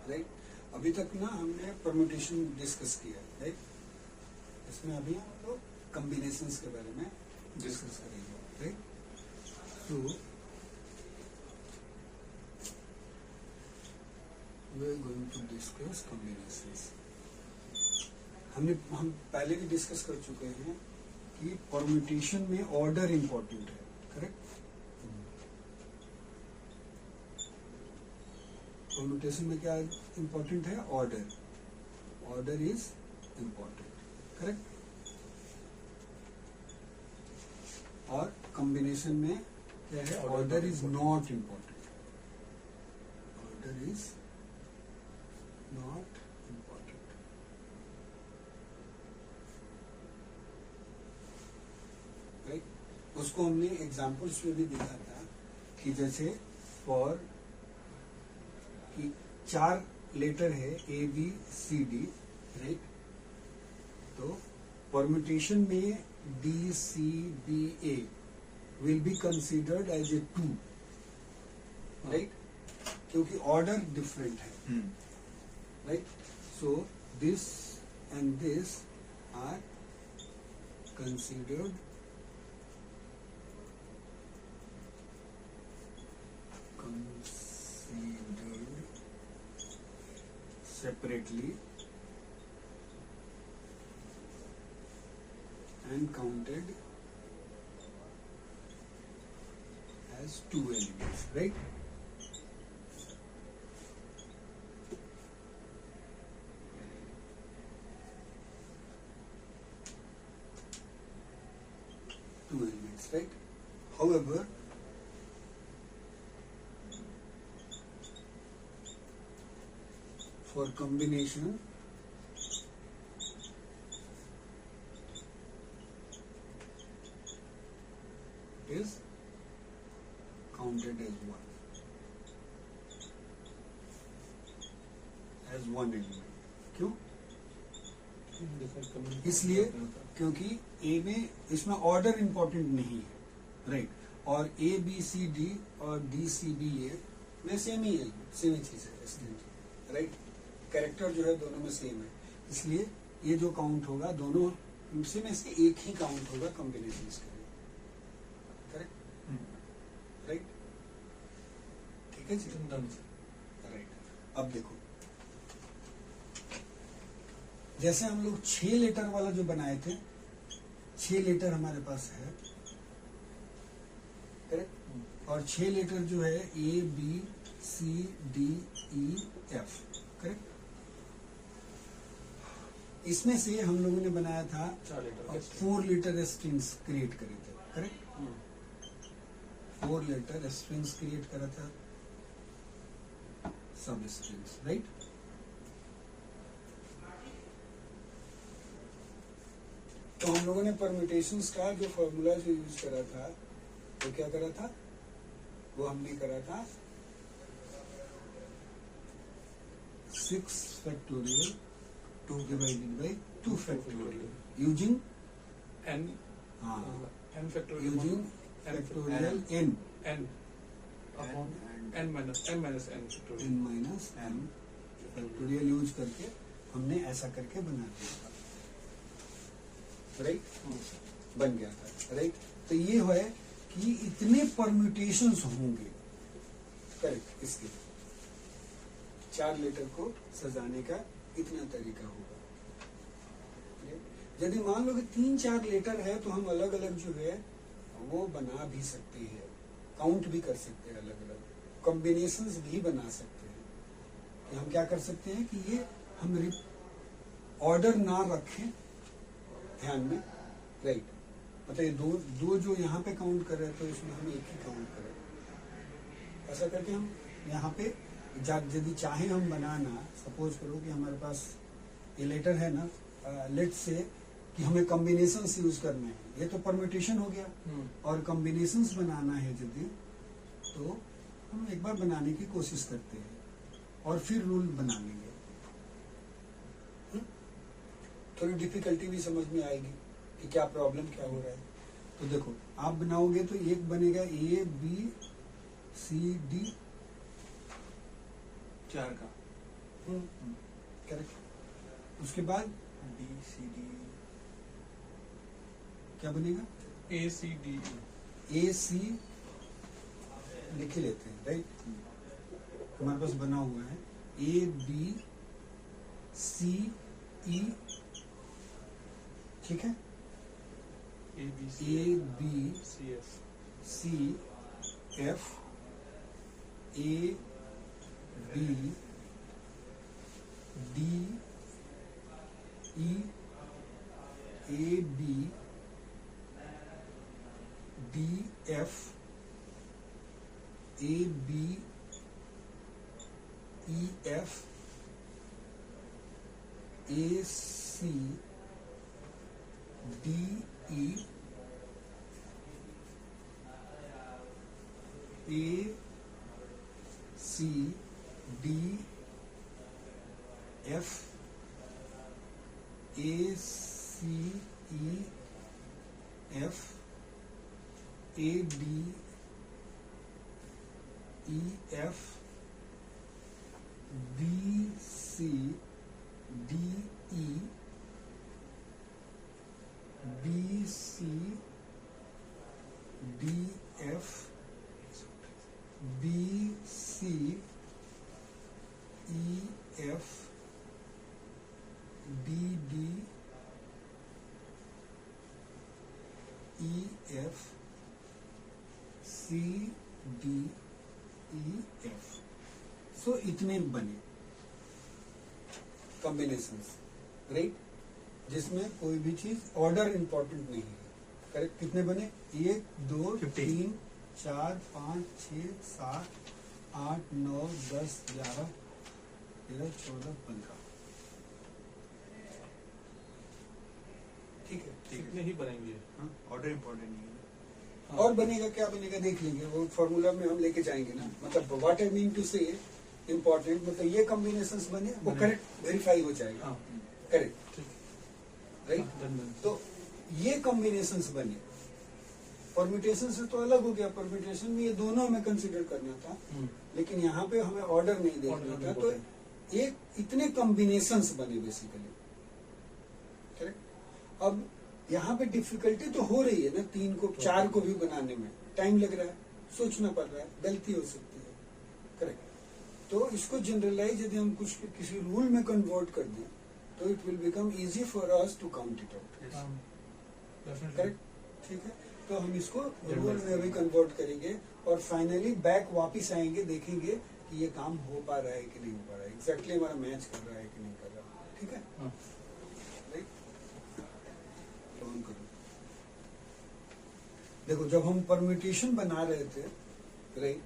Right. अभी तक ना हमने परम्यूटेशन डिस्कस किया, राइट। इसमें अभी हम लोग कॉम्बिनेशंस के बारे में डिस्कस करेंगे, राइट। तो we are going to discuss combinations. हम पहले भी डिस्कस कर चुके हैं कि परम्यूटेशन में ऑर्डर इंपॉर्टेंट है, करेक्ट। परम्यूटेशन में क्या इंपॉर्टेंट है? Order is important, correct. और कॉम्बिनेशन में क्या है? Order is not important. Order is not important, right. उसको हमने एग्जाम्पल्स में भी दिखा था कि जैसे फॉर कि 4 लेटर है A B C D, right. तो परम्यूटेशन में D C B A will be considered as a 2, right, क्योंकि ऑर्डर डिफरेंट है, right. So this and this are considered separately and counted as 2 elements, right? Two elements, right? However, for combination is counted as one element. क्यों? इसलिए क्योंकि A में इसमें order important नहीं है, right. और A B C D और D C B A में सेम ही चीज है, राइट। कैरेक्टर जो है दोनों में सेम है, इसलिए ये जो काउंट होगा दोनों उनसे में से एक ही काउंट होगा कॉम्बिनेशंस के लिए, करेक्ट, राइट। ठीक है जी, राइट। अब देखो, जैसे हम लोग 6 लेटर वाला जो बनाए थे, 6 लेटर हमारे पास है, करेक्ट। और 6 लेटर जो है A B C D E F, correct. इसमें से हम लोगों ने बनाया था 4 लेटर स्ट्रिंग्स क्रिएट करे थे, करेक्ट। 4 लेटर स्ट्रिंग्स क्रिएट करा था, सब स्ट्रिंग्स, राइट। तो हम लोगों ने परम्यूटेशंस का जो फॉर्मूला जो यूज करा था, वो क्या करा था? वो हमने करा था 6 factorial 2 divided by 2 factorial using n factorial using factorial n upon n minus n factorial n minus n factorial use करके हमने ऐसा करके बना दिया, राइट। बन गया था, राइट। तो ये है कि इतने परम्यूटेशंस होंगे, करेक्ट। इसके 4 लेटर को सजाने का इतना तरीका होगा। यदि मान लो कि 3-4 लेटर है तो हम अलग अलग जो है वो बना भी सकते हैं, काउंट भी कर सकते हैं, अलग अलग कॉम्बिनेशंस भी बना सकते हैं। कि हम क्या कर सकते हैं कि ये हम ऑर्डर ना रखें ध्यान में, राइट। मतलब ये दो जो यहाँ पे काउंट कर रहे हैं तो इसमें हम एक ही काउंट करें, ऐसा करके हम यहाँ पे यदि चाहे हम बनाना, सपोज करो कि हमारे पास ये लेटर है ना, लेट से कि हमें कॉम्बिनेशंस यूज करने हैं, ये तो परम्यूटेशन हो गया, और कॉम्बिनेशंस बनाना है यदि, तो हम एक बार बनाने की कोशिश करते हैं और फिर रूल बना लेंगे। थोड़ी डिफिकल्टी भी समझ में आएगी कि क्या प्रॉब्लम क्या हो रहा है। तो देखो, आप बनाओगे तो एक बनेगा A B C D 4 का, करेक्ट। उसके बाद B C D क्या बनेगा? A C D E. ए सी लिख ही लेते हैं, राइट। हमारे पास बना हुआ है ए बी सी ई, ठीक है। A B C A B C F. C F, A B D E, A B D F, A B E F, A C D E, A C D F, A C E F, A D E F, B C D E, B C D F, B C E F, D D E F, C D E F. So इतने बने combinations, right, जिसमें कोई भी चीज order important नहीं है, correct. कितने बने? 1 2 3 4 5 6 7 8 9 10 11 13 14 15, ठीक है। कितने ही बनेंगे? ऑर्डर इम्पोर्टेंट नहीं है। और बनेगा, क्या बनेगा देख लेंगे, वो फॉर्मूला में हम लेके जाएंगे ना। मतलब व्हाट आई मीन टू से इम्पोर्टेंट, मतलब ये कॉम्बिनेशंस बने, वो बने। करेक्ट वेरीफाई हो जाएगा, हाँ, करेक्ट, ठीक। राइट। Done, done. तो ये कॉम्बिनेशंस बने, परम्यूटेशन से तो अलग हो गया। परम्यूटेशन में ये दोनों हमें कंसिडर करना था, लेकिन यहाँ पे हमें ऑर्डर नहीं देखना Order था, नहीं तो important. एक इतने कॉम्बिनेशंस बने बेसिकली, करेक्ट। अब यहाँ पे डिफिकल्टी तो हो रही है ना, 3 को 4 को भी बनाने में टाइम लग रहा है, सोचना पड़ रहा है, गलती हो सकती है, करेक्ट। तो इसको जनरलाइज यदि हम कुछ किसी रूल में कन्वर्ट कर दें तो it will become easy for us to count it out, Definitely. Correct, ठीक है। तो हम इसको रूल में भी कन्वर्ट करेंगे और फाइनली बैक वापस आएंगे, देखेंगे कि ये काम हो पा रहा है कि नहीं हो पा रहा है, एग्जैक्टली हमारा मैच कर रहा है कि नहीं कर रहा, ठीक है, हाँ. राइट। ऑन करो। देखो, जब हम परम्यूटेशन बना रहे थे, राइट,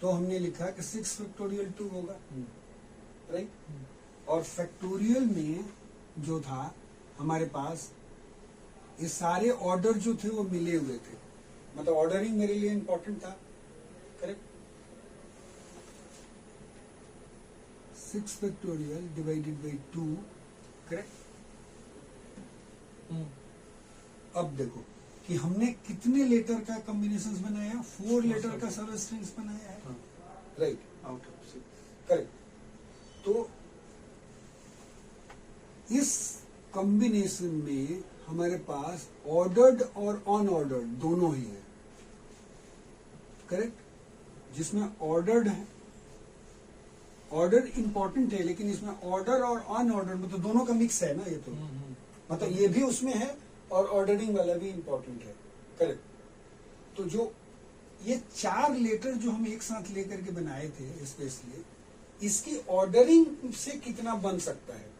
तो हमने लिखा कि 6 फैक्टोरियल 2 होगा, राइट। और फैक्टोरियल में जो था हमारे पास, ये सारे ऑर्डर जो थे वो मिले हुए थे, मतलब ऑर्डरिंग मेरे लिए इंपॉर्टेंट था, correct. 6 factorial divided by 2, correct. अब देखो कि हमने कितने लेटर का कॉम्बिनेशंस बनाया, 4 लेटर का सब स्ट्रिंग्स बनाया है, हाँ. Right, out of 6 correct. तो इस कॉम्बिनेशन में हमारे पास ऑर्डर्ड और अनऑर्डर्ड दोनों ही है, करेक्ट। जिसमें ऑर्डर्ड है, ऑर्डर इंपॉर्टेंट है, लेकिन इसमें ऑर्डर और अनऑर्डर मतलब दोनों का मिक्स है ना, ये तो मतलब ये भी उसमें है और ऑर्डरिंग वाला भी इंपॉर्टेंट है, करेक्ट। तो जो ये 4 लेटर जो हम एक साथ लेकर के बनाए थे स्पेशली, इसकी ऑर्डरिंग से कितना बन सकता है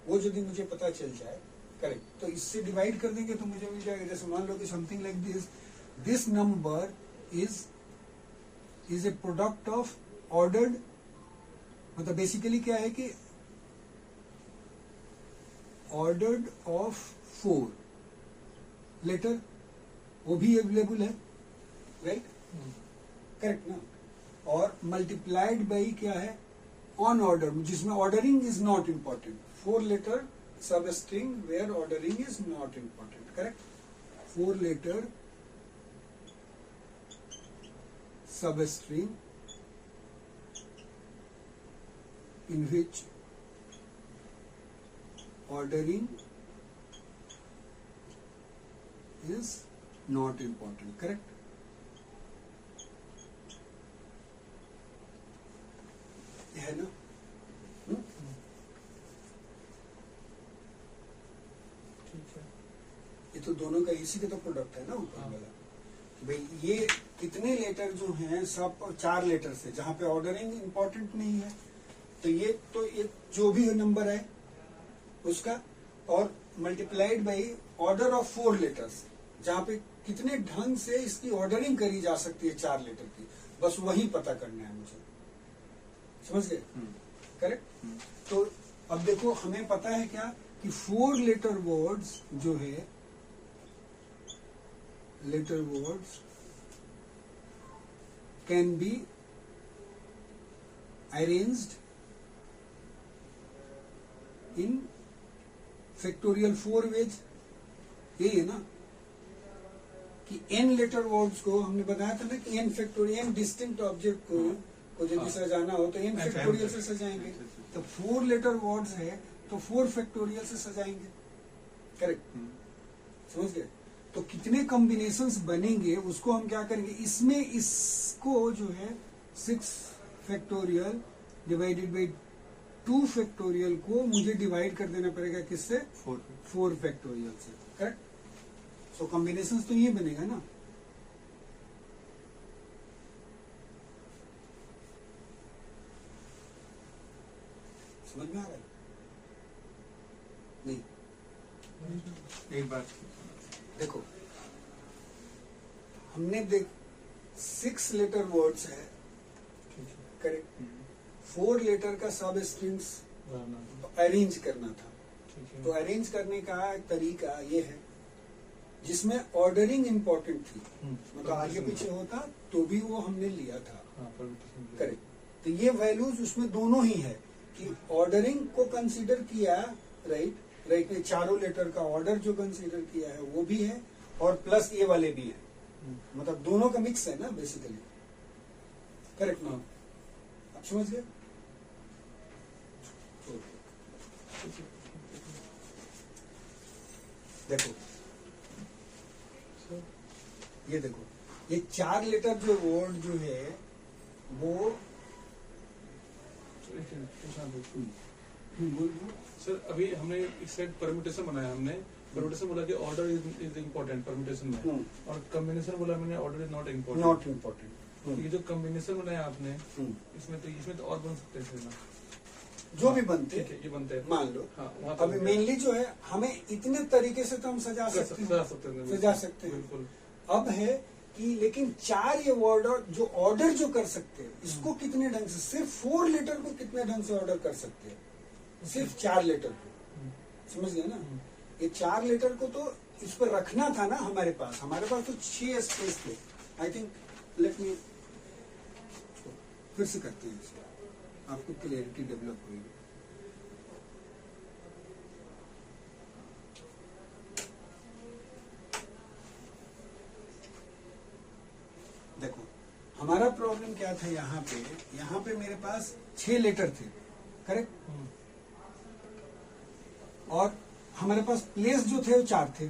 वो यदि मुझे पता चल जाए, करेक्ट, तो इससे डिवाइड कर देंगे तो मुझे मिल जाएगा। जैसे मान लो कि something like this number is a product of ordered, मतलब बेसिकली क्या है कि ऑर्डर्ड ऑफ 4 लेटर, वो भी अवेलेबल है, राइट, करेक्ट ना। और मल्टीप्लाइड बाई क्या है, ऑन ऑर्डर, जिसमें ordering is not important, 4 letter substring where ordering is not important, correct. 4 letter substring in which ordering is not important. Correct? ये है ना? ठीक है। ये तो दोनों का इसी का तो प्रोडक्ट है ना ऊपर हाँ। वाला। भाई ये कितने लेटर जो हैं सब 4 लेटर से, जहां पे ऑर्डरिंग इंपॉर्टेंट नहीं है, तो ये जो भी नंबर है उसका, और multiplied by order of 4 letters, जहां पे कितने ढंग से इसकी ऑर्डरिंग करी जा सकती है 4 लेटर की, बस वही पता करना है मुझे। समझ गए? करेक्ट? तो अब देखो हमें पता है क्या कि 4 लेटर वर्ड्स जो है, letter words can be arranged in factorial 4 ways. यही है ना कि n लेटर वर्ड्स को हमने बताया था ना कि n factorial, n distinct object को यदि सजाना हो तो n फैक्टोरियल से सजाएंगे। तो 4 लेटर वर्ड्स है तो 4 फैक्टोरियल से सजाएंगे। करेक्ट? समझ गए? तो कितने कॉम्बिनेशंस बनेंगे उसको हम क्या करेंगे, इसमें इसको जो है 6 फैक्टोरियल डिवाइडेड बाई 2 फैक्टोरियल को मुझे डिवाइड कर देना पड़ेगा किससे? 4 फैक्टोरियल से। करेक्ट? सो कॉम्बिनेशंस तो ये बनेगा ना। समझ में आ रहा है? नहीं? एक बार देखो हमने 6 लेटर वर्ड्स है। करेक्ट? 4 लेटर का सब स्ट्रिंग्स अरेंज करना था। तो अरेंज करने का तरीका ये है जिसमें ऑर्डरिंग इंपॉर्टेंट थी, मतलब आगे पीछे होता तो भी वो हमने लिया था। करेक्ट? तो ये वैल्यूज उसमें दोनों ही है कि ऑर्डरिंग को कंसीडर किया, राइट ने चारों लेटर का ऑर्डर जो कंसीडर किया है वो भी है, और प्लस ये वाले भी है, मतलब दोनों का मिक्स है ना बेसिकली। करेक्ट ना? आप समझ गए? देखो ये देखो, ये 4 लेटर जो वर्ड जो है वो बोल। सर अभी हमने एक सेट परम्यूटेशन बनाया, हमने परम्यूटेशन बोला कि ऑर्डर इज इम्पोर्टेंट परम्यूटेशन में, और कॉम्बिनेशन बोला मैंने order is not important. Not important. ये जो कॉम्बिनेशन बनाया आपने इसमें तो और बन सकते थे ना, जो भी बनते ठीक है, ये बनते हैं मान लो। हाँ, वहाँ तो अभी मेनली जो है हमें इतने तरीके से तो हम सजा सकते हैं बिल्कुल। अब है कि लेकिन 4 ये वर्ड जो ऑर्डर जो कर सकते हैं इसको कितने ढंग से, सिर्फ 4 लेटर को कितने ढंग से ऑर्डर कर सकते हैं, सिर्फ 4 लेटर को। समझ गए ना? ये 4 लेटर को तो इस पर रखना था ना हमारे पास तो 6 स्पेस थे। आई थिंक लेट मी फिर से करते हैं इसको, आपको क्लियरिटी डेवलप होगी। देखो हमारा प्रॉब्लम क्या था, यहाँ पे मेरे पास 6 लेटर थे। करेक्ट? और हमारे पास प्लेस जो थे वो 4 थे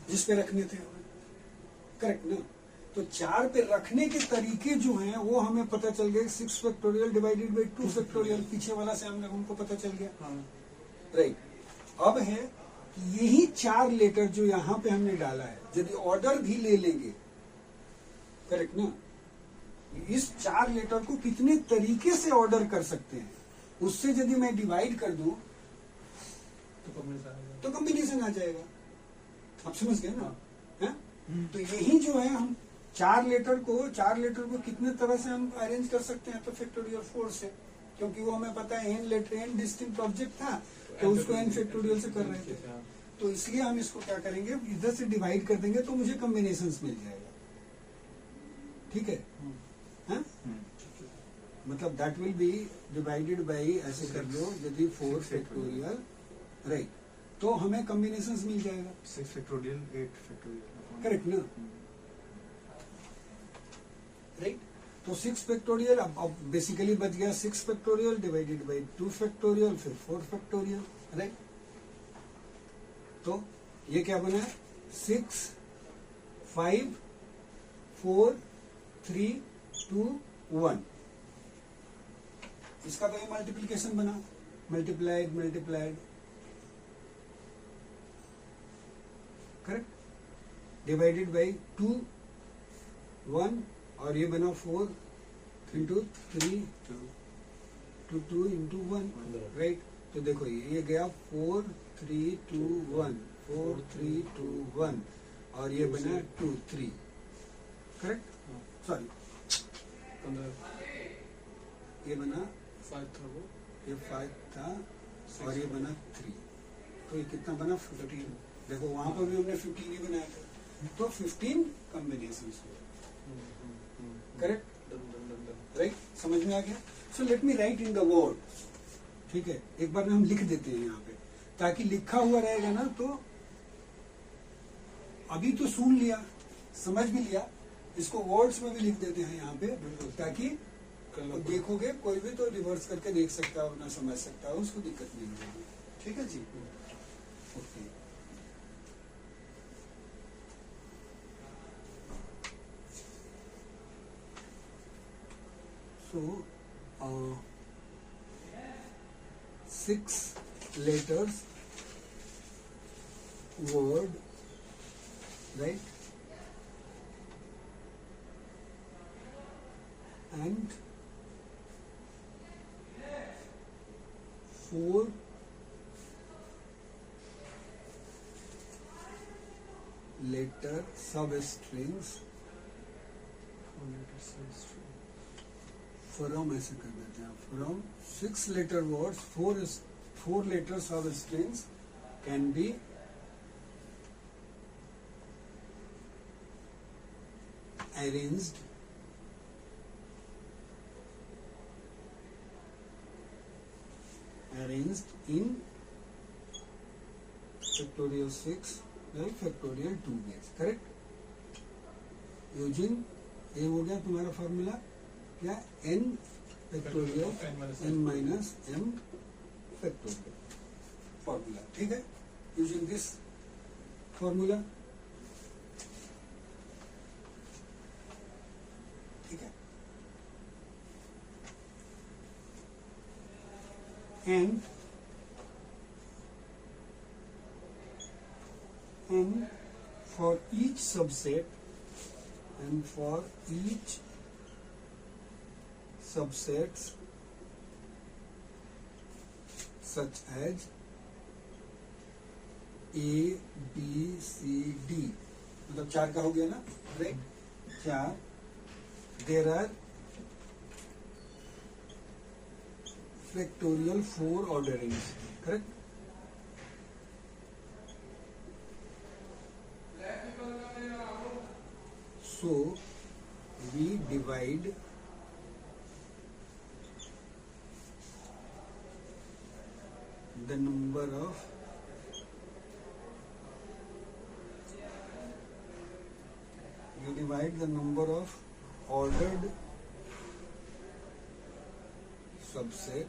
जिस पे रखने थे। करेक्ट ना? तो 4 पे रखने के तरीके जो हैं वो हमें पता चल गए। 6 फैक्टोरियल डिवाइडेड बाई 2 फैक्टोरियल, पीछे वाला से हमको पता चल गया। राइट? अब है कि यही 4 लेटर जो यहाँ पे हमने डाला है, यदि ऑर्डर भी ले लेंगे, करेक्ट ना, इस 4 लेटर को कितने तरीके से ऑर्डर कर सकते हैं, उससे यदि मैं डिवाइड कर दूं तो कॉम्बिनेशन आ जाएगा। आप समझ गए ना? है? तो यही जो है हम 4 लेटर को कितने तरह से हम अरेंज कर सकते हैं, तो फैक्टोरियल 4 से, क्योंकि वो हमें पता है n letter n distinct object था तो उसको n फैक्टोरियल से कर रहे थे, तो इसलिए हम इसको क्या करेंगे, इधर से डिवाइड कर देंगे तो मुझे कॉम्बिनेशंस मिल जाएगा। ठीक है? हाँ? मतलब that will be divided by, ऐसे कर लो, यदि 4 फैक्टोरियल, राइट, तो हमें कॉम्बिनेशंस मिल जाएगा। 6 फैक्टोरियल 8 फैक्टोरियल। करेक्ट ना? राइट? तो 6 फैक्टोरियल अब बेसिकली बच गया 6 फैक्टोरियल डिवाइडेड बाई 2 फैक्टोरियल फिर 4 फैक्टोरियल, राइट। तो ये क्या बना है 6 5 4 3 2 1। इसका तो ये मल्टीप्लीकेशन बना, multiplied multiplied, correct, divided by 2 1 और ये बना 4 इंटू 3 टू 2 इंटू 1, राइट। तो देखो ये गया 4 3 2 1 4 3 2 1 और ये बना 2 3, करेक्ट। सॉरी 15 ये बना 5 था वो, ये 5 था और ये बना 3, तो ये कितना बना 15। देखो वहां पर भी हमने 15 ही बनाया था, तो 15 कॉम्बिनेशन हुए, करेक्ट, राइट। समझ में आ गया। So let me right in the word, ठीक है। एक बार हम लिख देते हैं यहाँ पे ताकि लिखा हुआ रहेगा ना, तो अभी तो सुन लिया समझ भी लिया, इसको वर्ड्स में भी लिख देते हैं यहाँ पे ताकि तो देखोगे कोई भी तो रिवर्स करके देख सकता है, अपना समझ सकता है, उसको दिक्कत नहीं होगी, ठीक है जी। Okay so 6 letters word, right, and 4 letter substrings, from ऐसे कर देते हैं, from 6 letter words 4 letter substrings can be arranged in factorial 6 by factorial 2 base, correct। Using ये हो गया तुम्हारा फॉर्मूला क्या, n factorial n minus m factorial formula, ठीक है। यूजिंग दिस फॉर्मूला, ठीक है। and for each subset and for each subsets such as A, B, C, D, मतलब 4 का हो गया ना, right, 4, there are factorial 4 orderings, correct। So we divide the number of ordered subset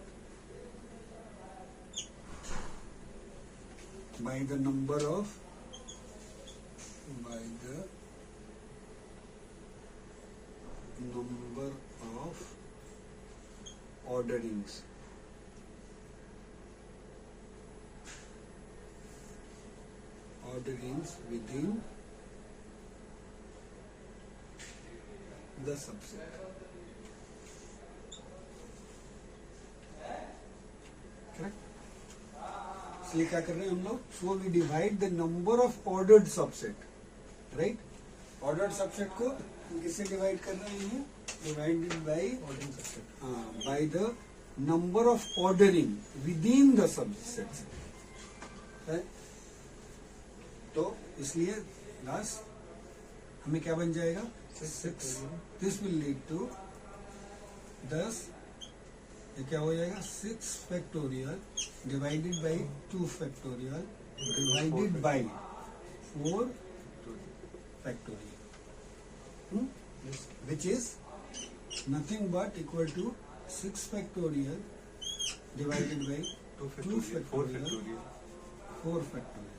by the number of orderings, within the subset, correct। इसलिए क्या कर रहे हैं हम लोग, so we divide the number of ordered subset, right. Ordered subset को किससे divide कर रहे हैं, divided by the number of ordering within the subset, तो इसलिए लास्ट हमें क्या बन जाएगा 6, दिस विल लीड टू 10, ये क्या हो जाएगा 6 factorial divided by 2 factorial divided by 4 factorial, which is nothing but equal to 6 factorial divided by 2 2 factorial, 4 factorial, factorial. 4 factorial,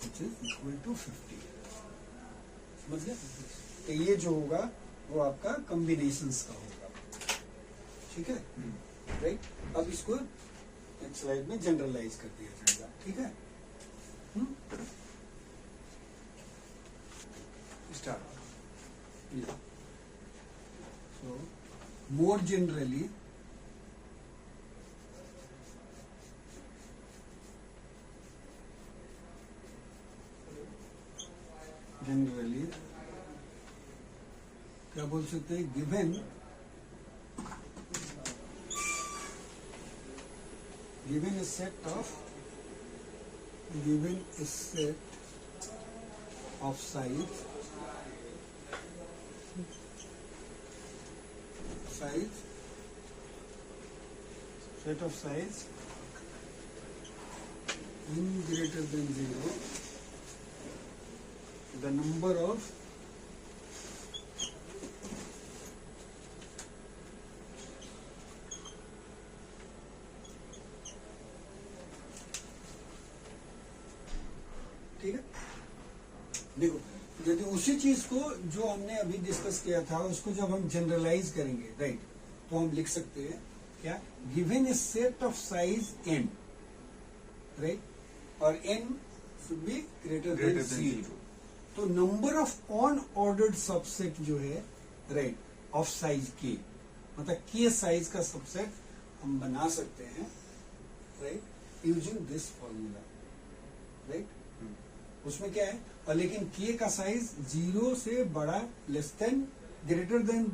which is equal to 50. समझ गए? तो ये जो होगा वो आपका कॉम्बिनेशंस का होगा, ठीक है, राइट? अब इसको एक स्लाइड में जनरलाइज कर दिया जाएगा, ठीक है? Start. So more generally, क्या बोल सकते हैं? Given a set of size n greater than 0, the number of ठीक है, देखो यदि उसी चीज को जो हमने अभी डिस्कस किया था उसको जब हम जनरलाइज करेंगे, राइट, तो हम लिख सकते हैं क्या? Given A set of size n, right, और n should be greater than 0, तो नंबर ऑफ अनऑर्डर्ड सबसेट जो है, राइट, ऑफ साइज k, मतलब k साइज का सबसेट हम बना सकते हैं, right, using this formula, right. उसमें क्या है? और लेकिन k का साइज 0 से बड़ा, less than, greater than,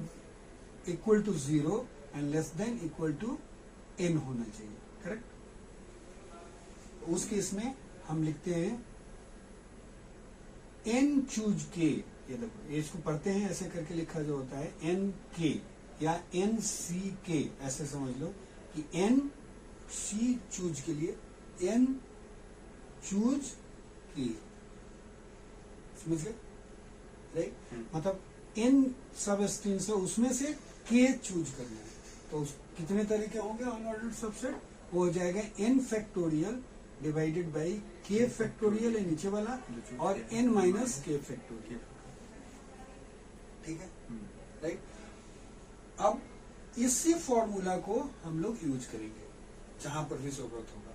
equal to 0 and less than equal to n होना चाहिए, करेक्ट? उस केस में हम लिखते हैं n चूज k, ये देखो इसको पढ़ते हैं ऐसे करके लिखा जो होता है n k या n c k, ऐसे समझ लो कि n c चूज के लिए n चूज k, समझ गए, राइट? मतलब n सब स्ट्रिंग्स है, उसमें से k चूज करना है, तो कितने तरीके होंगे अनऑर्डर्ड सबसेट? वो हो जाएगा n factorial divided by k factorial है नीचे वाला, और n माइनस k फैक्टोरियल, ठीक है, राइट? अब इसी फॉर्मूला को हम लोग यूज करेंगे जहां पर भी जरूरत होगा,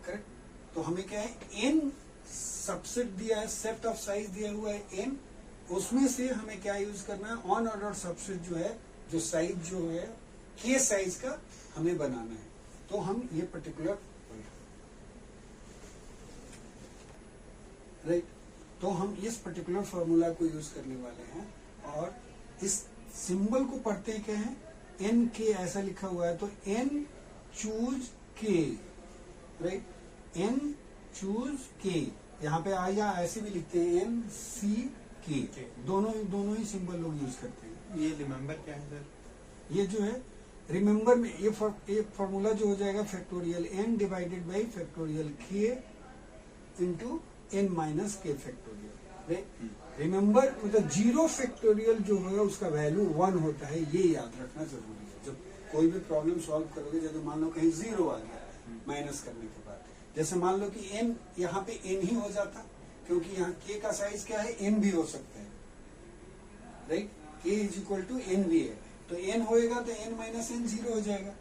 करेक्ट? तो हमें क्या है? n सबसेट दिया है, सेट ऑफ साइज दिया हुआ है n, उसमें से हमें क्या यूज करना है? अनऑर्डर्ड सबसेट जो है, जो साइज जो है k साइज का हमें बनाना है, तो हम ये पर्टिकुलर, राइट, तो हम इस पर्टिकुलर फॉर्मूला को यूज करने वाले हैं, और इस सिंबल को पढ़ते क्या है? n k ऐसा लिखा हुआ है, तो n choose k, right, n choose k, यहाँ पे आया ऐसे भी लिखते हैं n c k, दोनों ही सिंबल लोग यूज करते हैं। ये रिमेम्बर क्या है सर? ये जो है रिमेम्बर में ये फॉर्मूला जो हो जाएगा factorial n divided by factorial k into n minus k factorial, right? Remember मतलब 0 फैक्टोरियल जो होगा उसका वैल्यू 1 होता है, ये याद रखना जरूरी है। जब कोई भी प्रॉब्लम सॉल्व करोगे, जैसे मान लो कहीं 0 आ गया माइनस करने के बाद, जैसे मान लो कि n यहाँ पे n ही हो जाता, क्योंकि यहाँ k का साइज क्या है? n भी हो सकता है, right? k is equal to n भी है, तो n होएगा तो n माइनस n 0 हो जाएगा,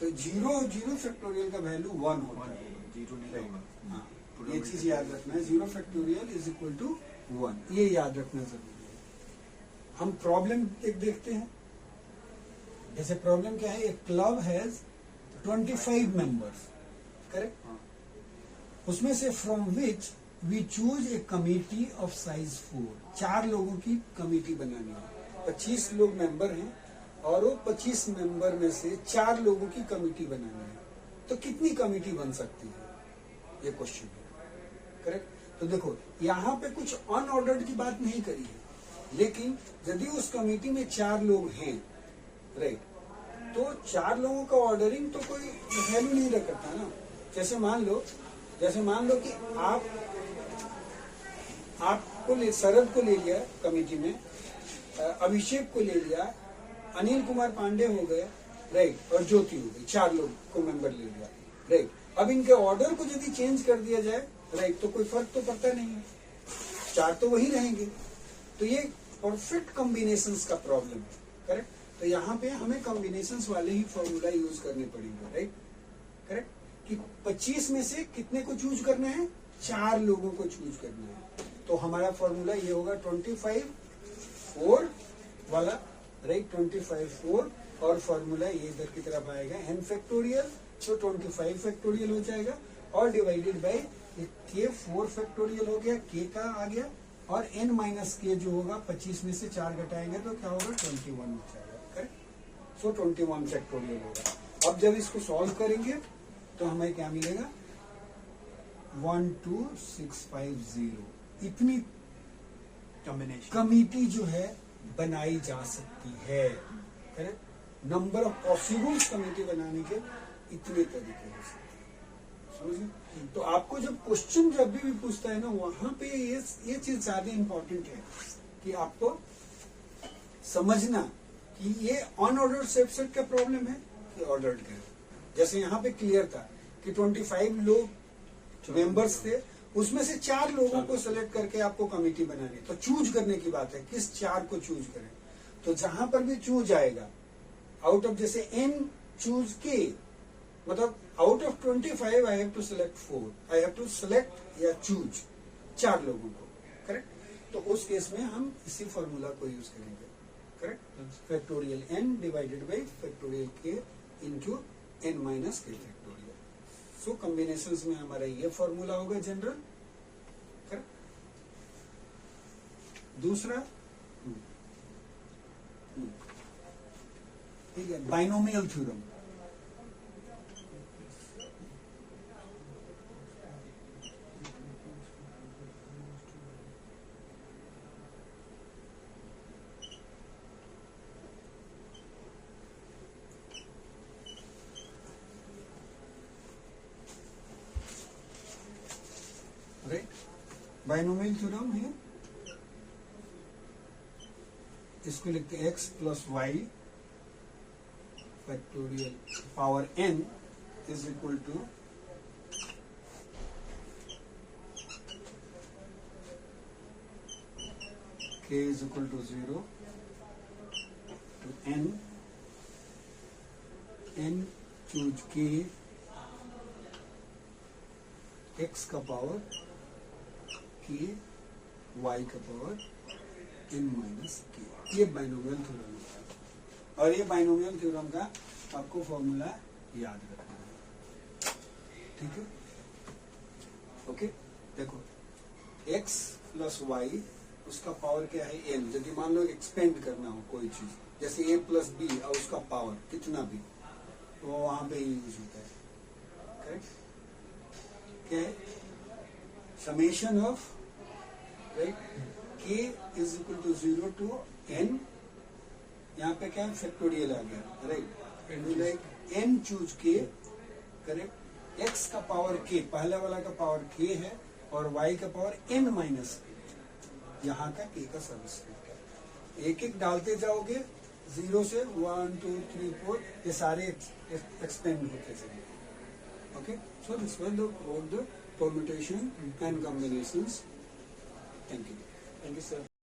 तो 0 फैक्टोरियल का वैल्यू 1 होता है, 0 नहीं राइट? होगा। हाँ, ये चीज याद रखना है, 0 फैक्टोरियल इज इक्वल टू 1, ये याद रखना जरूरी है। हम प्रॉब्लम एक देखते हैं, जैसे प्रॉब्लम क्या है? एक क्लब हैज 25 मेंबर्स, करेक्ट? उसमें से from which we choose a committee of size 4, 4 लोगों की कमिटी बनानी है, 25 लोग मेंबर हैं, और वो 25 मेंबर में से 4 लोगों की कमिटी बनानी है, तो कितनी कमिटी बन सकती है? ये क्वेश्चन है, करेक्ट? तो देखो यहाँ पे कुछ अनऑर्डर्ड की बात नहीं करी है, लेकिन यदि उस कमेटी में 4 लोग हैं, राइट, तो 4 लोगों का ऑर्डरिंग तो कोई वैल्यू नहीं रखता ना। जैसे मान लो कि आपको शरद को ले लिया कमेटी में, अभिषेक को ले लिया, अनिल कुमार पांडे हो गए, राइट, और ज्योति हो गई, 4 लोग को मेंबर ले लिया, राइट। अब इनके ऑर्डर को यदि चेंज कर दिया जाए, राइट, तो कोई फर्क तो पड़ता नहीं है, 4 तो वही रहेंगे। तो ये परफेक्ट कॉम्बिनेशंस का प्रॉब्लम है, करेक्ट। तो यहाँ पे हमें कॉम्बिनेशंस वाले ही फॉर्मूला यूज करने पड़ेंगे, राइट, करेक्ट। कि 25 में से कितने को चूज करना है, 4 लोगों को चूज करना है। तो हमारा फॉर्मूला ये होगा 25 4 वाला, राइट, 25 4, और फॉर्मूला ये इधर की तरफ आएगा n फैक्टोरियल, तो 25 फैक्टोरियल हो जाएगा, और डिवाइडेड बाय k 4 फैक्टोरियल हो गया, k का आ गया, और n माइनस k जो होगा 25 में से 4 घटाएंगे तो क्या होगा 21 हो जाएगा, करेक्ट। सो 21 फैक्टोरियल होगा। अब जब इसको सॉल्व करेंगे तो हमें क्या मिलेगा, 12650। इतनी Combination. कमिटी जो है बनाई जा सकती है, correct. Number of possibles committee बनाने के इतने तरीके हो सकते हैं, समझे। तो आपको जब क्वेश्चन जब भी पूछता है ना, वहां पे ये चीज ज्यादा इंपॉर्टेंट है कि आपको समझना कि ये अनऑर्डर्ड सबसेट का प्रॉब्लम है कि ऑर्डर्ड का है। जैसे यहाँ पे क्लियर था कि 25 लोग मेंबर्स थे, उसमें से 4 लोगों को सेलेक्ट करके आपको कमेटी बनानी, तो चूज करने की बात है, किस 4 को चूज करें। तो जहां पर भी चूज आएगा, आउट ऑफ जैसे n चूज के, मतलब out of 25 I have to select 4, I have to select या चूज 4 लोगों को, करेक्ट। तो उस केस में हम इसी फॉर्मूला को यूज करेंगे, correct. Factorial n divided by factorial k into n minus k factorial. So combinations में हमारा ये फॉर्मूला होगा जनरल, करेक्ट। दूसरा, ठीक है, binomial theorem. Right, binomial theorem है, इसको लिखते हैं x plus y factorial power n is equal to k is equal to 0 to n choose k x का पावर k y का पावर n माइनस k। ये बाइनोमियल थ्योरम है, और ये बाइनोमियल थ्योरम का आपको फॉर्मूला याद रखना है, ठीक है। ओके, देखो x प्लस वाई, उसका पावर क्या है n। यदि मान लो एक्सपेंड करना हो कोई चीज, जैसे a प्लस बी और उसका पावर कितना भी, तो वो वहां पे यूज होता है, करेक्ट। क्या है, summation of, right, k is equal to 0 to n, यहाँ पे क्या फैक्टोरियल आ गया, right, n choose k, correct. x का पावर k, पहले वाला का पावर k है, और y का पावर n माइनस k, यहाँ का k का सबस्क्रिप्ट है। एक एक डालते जाओगे 0 से 1 2 3 4, ये सारे एक्सपेंड होते चलेंगे। Okay, so this was all the permutation and combinations. Thank you. Thank you, sir.